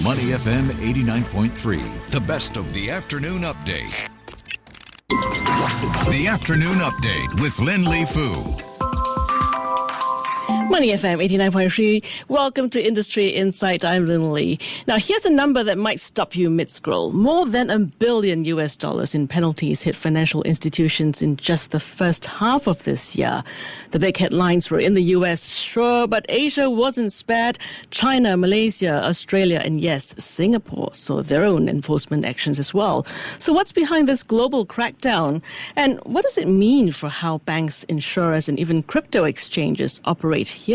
Money FM 89.3, the best of the afternoon update. The afternoon update with Lynlee Foo. Money FM 89.3. Welcome to Industry Insight. I'm Lynlee. Now, here's a number that might stop you mid-scroll. More than $1 billion in penalties hit financial institutions in just the first half of this year. The big headlines were in the US, sure, but Asia wasn't spared. China, Malaysia, Australia, and yes, Singapore saw their own enforcement actions as well. So what's behind this global crackdown? And what does it mean for how banks, insurers, and even crypto exchanges operate here?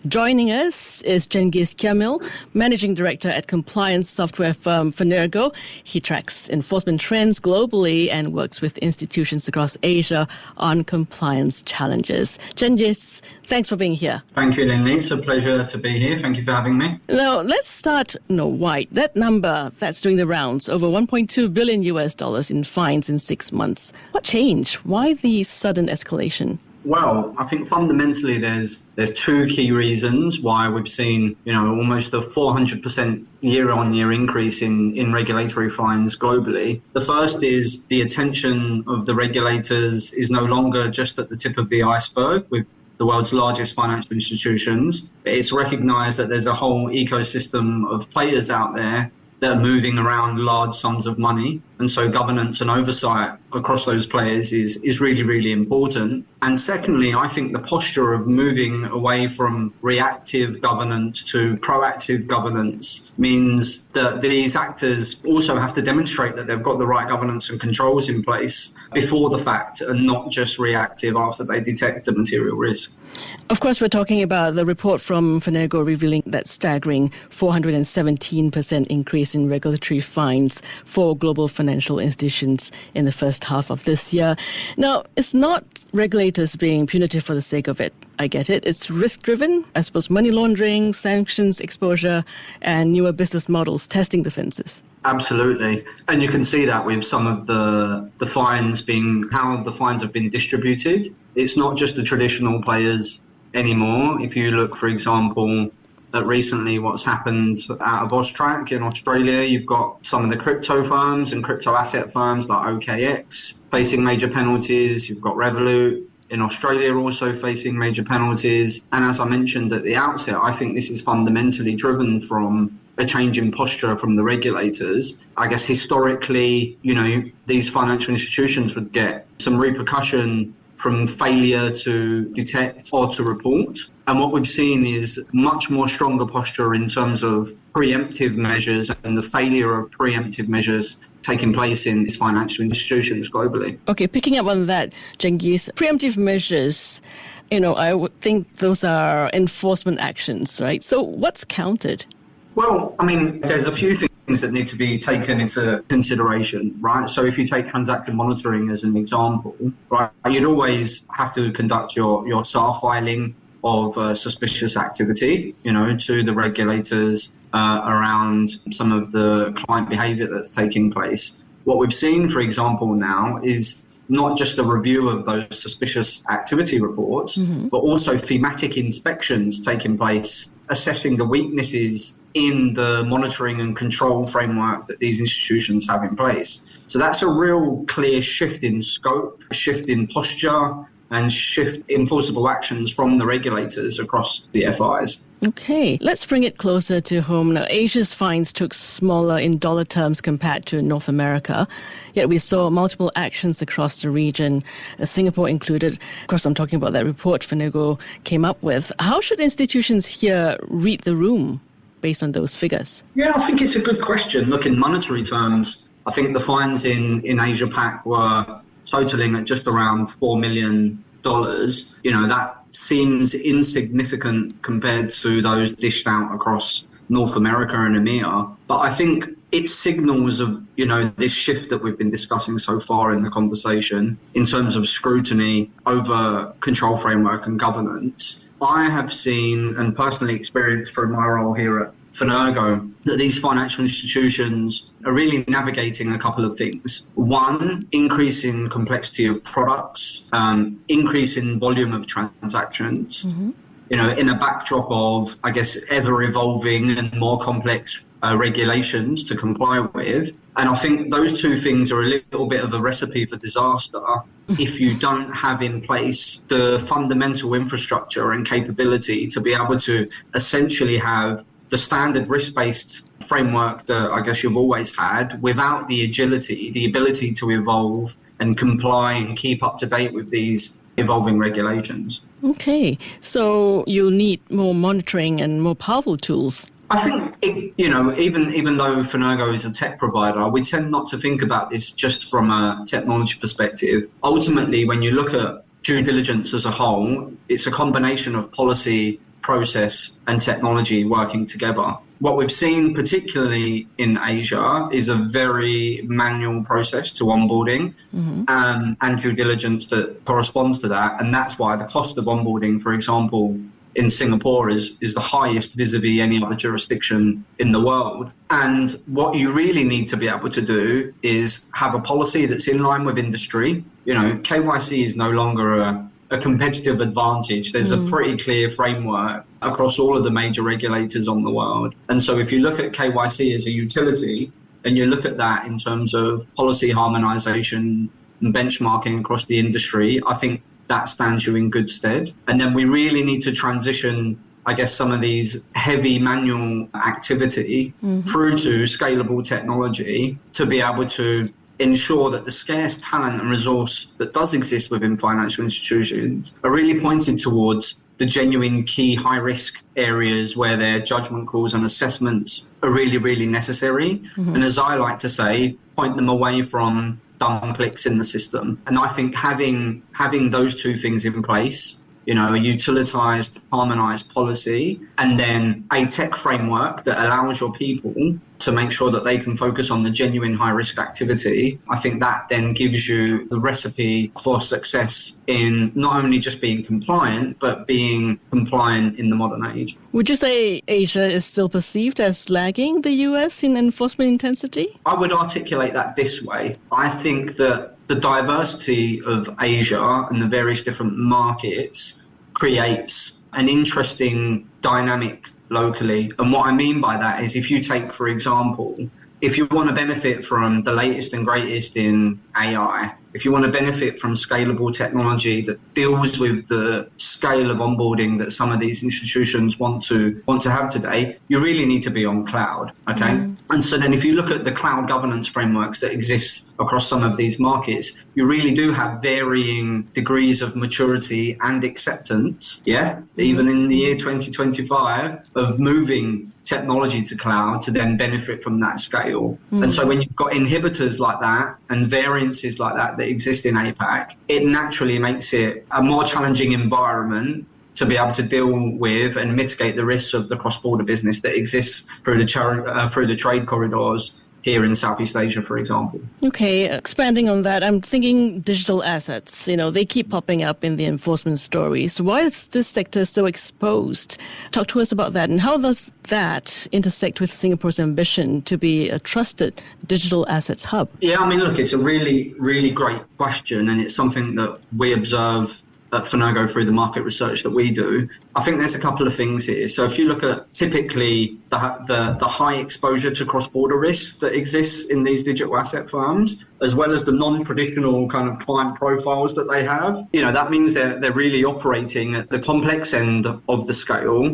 Joining us is Cengiz Kiamil, Managing Director at compliance software firm Fenergo. He tracks enforcement trends globally and works with institutions across Asia on compliance challenges. Cengiz, thanks for being here. Thank you, Lynlee. It's a pleasure to be here. Thank you for having me. Now, let's start wide. That number that's doing the rounds, over $1.2 billion in fines in 6 months. What changed? Why the sudden escalation? Well, I think fundamentally there's two key reasons why we've seen, almost a 400% year-on-year increase in regulatory fines globally. The first is the attention of the regulators is no longer just at the tip of the iceberg with the world's largest financial institutions. It's recognized that there's a whole ecosystem of players out there that are moving around large sums of money. And so governance and oversight across those players is really, really important. And secondly, I think the posture of moving away from reactive governance to proactive governance means that these actors also have to demonstrate that they've got the right governance and controls in place before the fact and not just reactive after they detect a material risk. Of course, we're talking about the report from Fenergo revealing that staggering 417% increase in regulatory fines for global financial institutions in the first half of this year. Now, it's not regulators being punitive for the sake of it. I get it. It's risk-driven. I suppose money laundering, sanctions, exposure, and newer business models testing the fences. Absolutely. And you can see that with some of the fines being how the fines have been distributed. It's not just the traditional players anymore. If you look, for example, at recently what's happened out of Austrac in Australia, you've got some of the crypto firms and crypto asset firms like OKX facing major penalties. You've got Revolut in Australia also facing major penalties. And as I mentioned at the outset, I think this is fundamentally driven from a change in posture from the regulators. I guess historically, these financial institutions would get some repercussion from failure to detect or to report. And what we've seen is much more stronger posture in terms of preemptive measures and the failure of preemptive measures taking place in these financial institutions globally. Okay, picking up on that, Cengiz, preemptive measures, I would think those are enforcement actions, right? So what's counted? Well, there's a few things that need to be taken into consideration, right? So if you take transaction monitoring as an example, right, you'd always have to conduct your SAR filing of suspicious activity, to the regulators around some of the client behavior that's taking place. What we've seen, for example, now is not just a review of those suspicious activity reports, but also thematic inspections taking place, assessing the weaknesses in the monitoring and control framework that these institutions have in place. So that's a real clear shift in scope, shift in posture, and shift enforceable actions from the regulators across the FIs. Okay, let's bring it closer to home. Now, Asia's fines took smaller in dollar terms compared to North America, yet we saw multiple actions across the region, Singapore included. Of course, I'm talking about that report Fenergo came up with. How should institutions here read the room based on those figures? Yeah, I think it's a good question. Look, in monetary terms, I think the fines in Asia Pac were totaling at just around $4 million. That seems insignificant compared to those dished out across North America and EMEA. But I think it signals of, this shift that we've been discussing so far in the conversation in terms of scrutiny over control framework and governance. I have seen and personally experienced through my role here at Fenergo that these financial institutions are really navigating a couple of things. One, increase in complexity of products, increase in volume of transactions. in a backdrop of, I guess, ever evolving and more complex regulations to comply with. And I think those two things are a little bit of a recipe for disaster if you don't have in place the fundamental infrastructure and capability to be able to essentially have the standard risk-based framework that I guess you've always had without the agility, the ability to evolve and comply and keep up to date with these evolving regulations. Okay, so you need more monitoring and more powerful tools. I think, even though Fenergo is a tech provider, we tend not to think about this just from a technology perspective. Ultimately, when you look at due diligence as a whole, it's a combination of policy, process and technology working together. What we've seen, particularly in Asia, is a very manual process to onboarding and due diligence that corresponds to that. And that's why the cost of onboarding, for example, in Singapore is the highest vis-a-vis any other jurisdiction in the world. And what you really need to be able to do is have a policy that's in line with industry. KYC is no longer a competitive advantage. There's a pretty clear framework across all of the major regulators on the world. And so if you look at KYC as a utility and you look at that in terms of policy harmonization and benchmarking across the industry, I think that stands you in good stead. And then we really need to transition, I guess, some of these heavy manual activity through to scalable technology to be able to ensure that the scarce talent and resource that does exist within financial institutions are really pointed towards the genuine key high-risk areas where their judgment calls and assessments are really, really necessary. And as I like to say, point them away from dumb clicks in the system. And I think having those two things in place, a utilitized, harmonized policy, and then a tech framework that allows your people to make sure that they can focus on the genuine high-risk activity, I think that then gives you the recipe for success in not only just being compliant, but being compliant in the modern age. Would you say Asia is still perceived as lagging the US in enforcement intensity? I would articulate that this way. I think that the diversity of Asia and the various different markets creates an interesting dynamic locally. And what I mean by that is if you take, for example, if you want to benefit from the latest and greatest in AI, if you want to benefit from scalable technology that deals with the scale of onboarding that some of these institutions want to have today, you really need to be on cloud, okay? And so then if you look at the cloud governance frameworks that exist across some of these markets, you really do have varying degrees of maturity and acceptance, even in the year 2025, of moving technology to cloud to then benefit from that scale. And so when you've got inhibitors like that and variances like that exist in APAC, it naturally makes it a more challenging environment to be able to deal with and mitigate the risks of the cross-border business that exists through the trade corridors here in Southeast Asia, for example. Okay, expanding on that, I'm thinking digital assets. They keep popping up in the enforcement stories. Why is this sector so exposed? Talk to us about that. And how does that intersect with Singapore's ambition to be a trusted digital assets hub? Yeah, look, it's a really, really great question. And it's something that we observe at Fenergo through the market research that we do. I think there's a couple of things here. So if you look at typically the high exposure to cross-border risks that exists in these digital asset firms, as well as the non-traditional kind of client profiles that they have, that means they're really operating at the complex end of the scale,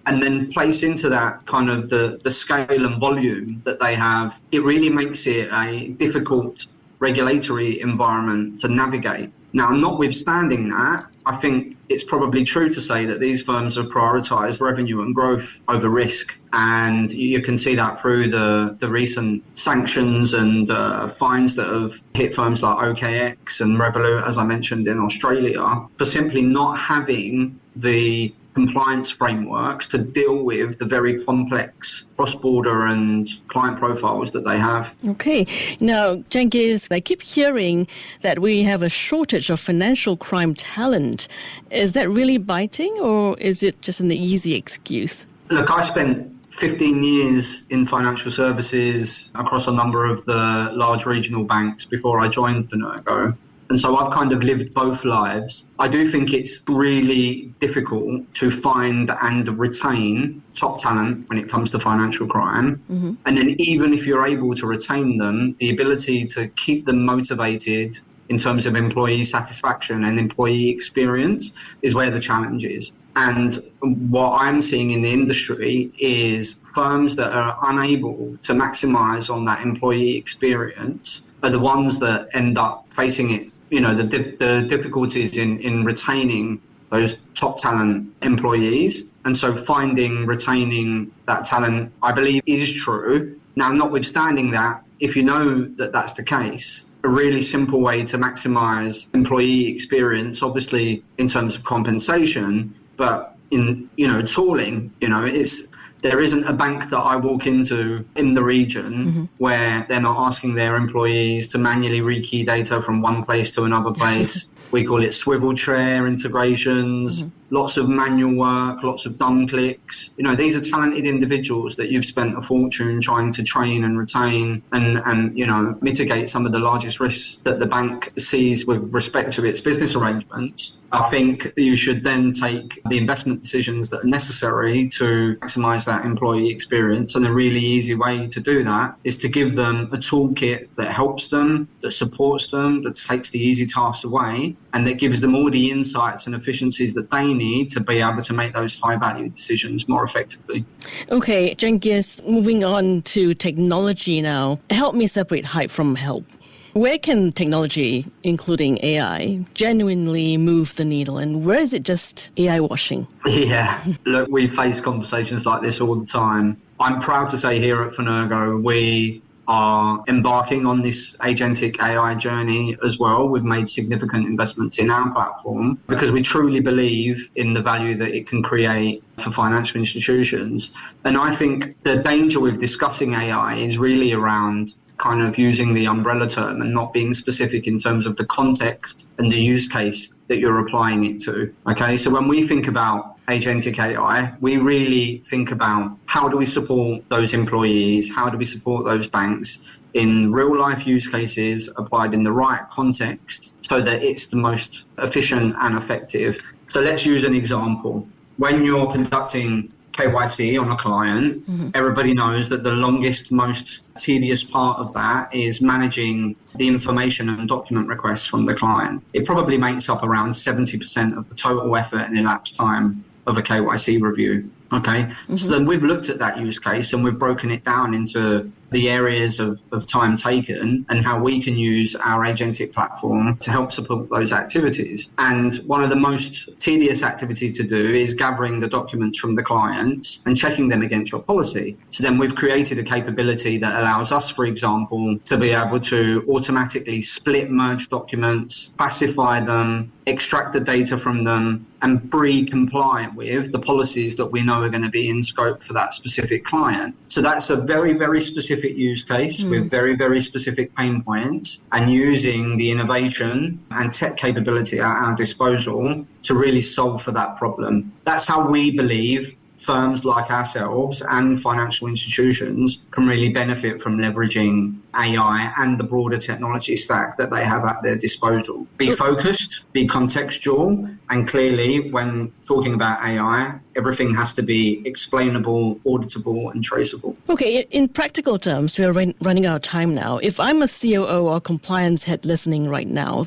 and then place into that kind of the scale and volume that they have. It really makes it a difficult regulatory environment to navigate. Now, notwithstanding that, I think it's probably true to say that these firms have prioritised revenue and growth over risk. And you can see that through the recent sanctions and fines that have hit firms like OKX and Revolut, as I mentioned, in Australia, for simply not having the compliance frameworks to deal with the very complex cross-border and client profiles that they have. Okay. Now, Cengiz, I keep hearing that we have a shortage of financial crime talent. Is that really biting, or is it just an easy excuse? Look, I spent 15 years in financial services across a number of the large regional banks before I joined Fenergo. And so I've kind of lived both lives. I do think it's really difficult to find and retain top talent when it comes to financial crime. And then even if you're able to retain them, the ability to keep them motivated in terms of employee satisfaction and employee experience is where the challenge is. And what I'm seeing in the industry is firms that are unable to maximize on that employee experience are the ones that end up facing it, the difficulties in retaining those top talent employees. And so retaining that talent, I believe, is true. Now, notwithstanding that, if you know that that's the case, a really simple way to maximize employee experience, obviously in terms of compensation, but in, tooling, there isn't a bank that I walk into in the region where they're not asking their employees to manually rekey data from one place to another place. We call it swivel chair integrations, lots of manual work, lots of dumb clicks. These are talented individuals that you've spent a fortune trying to train and retain and mitigate some of the largest risks that the bank sees with respect to its business arrangements. I think you should then take the investment decisions that are necessary to maximize that employee experience. And a really easy way to do that is to give them a toolkit that helps them, that supports them, that takes the easy tasks away, and that gives them all the insights and efficiencies that they need to be able to make those high-value decisions more effectively. Okay, Cengiz, moving on to technology now. Help me separate hype from help. Where can technology, including AI, genuinely move the needle, and where is it just AI washing? Yeah, look, we face conversations like this all the time. I'm proud to say here at Fenergo, we are embarking on this agentic AI journey as well. We've made significant investments in our platform because we truly believe in the value that it can create for financial institutions. And I think the danger with discussing AI is really around kind of using the umbrella term and not being specific in terms of the context and the use case that you're applying it to. Okay, so when we think about agentic AI, we really think about how do we support those employees, how do we support those banks in real life use cases applied in the right context so that it's the most efficient and effective. So let's use an example. When you're conducting KYC on a client, everybody knows that the longest, most tedious part of that is managing the information and document requests from the client. It probably makes up around 70% of the total effort and elapsed time of a KYC review. Okay, so then we've looked at that use case and we've broken it down into the areas of time taken and how we can use our agentic platform to help support those activities. And one of the most tedious activities to do is gathering the documents from the clients and checking them against your policy. So then we've created a capability that allows us, for example, to be able to automatically split merge documents, classify them, extract the data from them, and pre-comply with the policies that we know are going to be in scope for that specific client. So that's a very, very specific use case with very, very specific pain points, and using the innovation and tech capability at our disposal to really solve for that problem. That's how we believe firms like ourselves and financial institutions can really benefit from leveraging AI and the broader technology stack that they have at their disposal. Be focused, be contextual, and clearly when talking about AI, everything has to be explainable, auditable, and traceable. Okay, in practical terms, we are running out of time now. If I'm a COO or compliance head listening right now,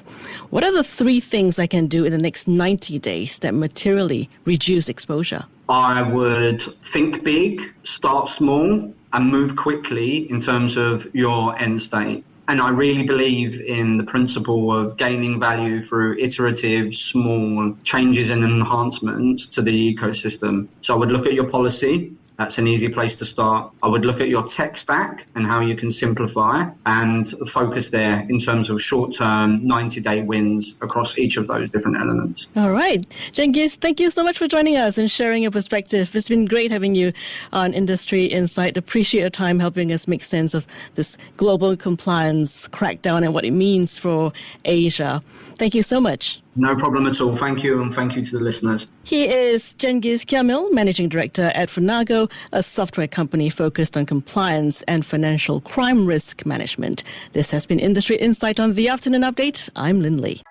what are the 3 things I can do in the next 90 days that materially reduce exposure? I would think big, start small, and move quickly in terms of your end state. And I really believe in the principle of gaining value through iterative, small changes and enhancements to the ecosystem. So I would look at your policy. That's an easy place to start. I would look at your tech stack and how you can simplify and focus there in terms of short-term 90-day wins across each of those different elements. All right. Cengiz, thank you so much for joining us and sharing your perspective. It's been great having you on Industry Insight. Appreciate your time helping us make sense of this global compliance crackdown and what it means for Asia. Thank you so much. No problem at all. Thank you, and thank you to the listeners. He is Cengiz Kiamil, Managing Director at Fenergo, a software company focused on compliance and financial crime risk management. This has been Industry Insight on the Afternoon Update. I'm Lynlee.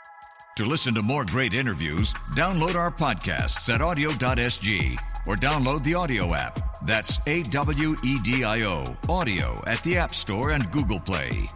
To listen to more great interviews, download our podcasts at audio.sg or download the audio app. That's AWEDIO, audio at the App Store and Google Play.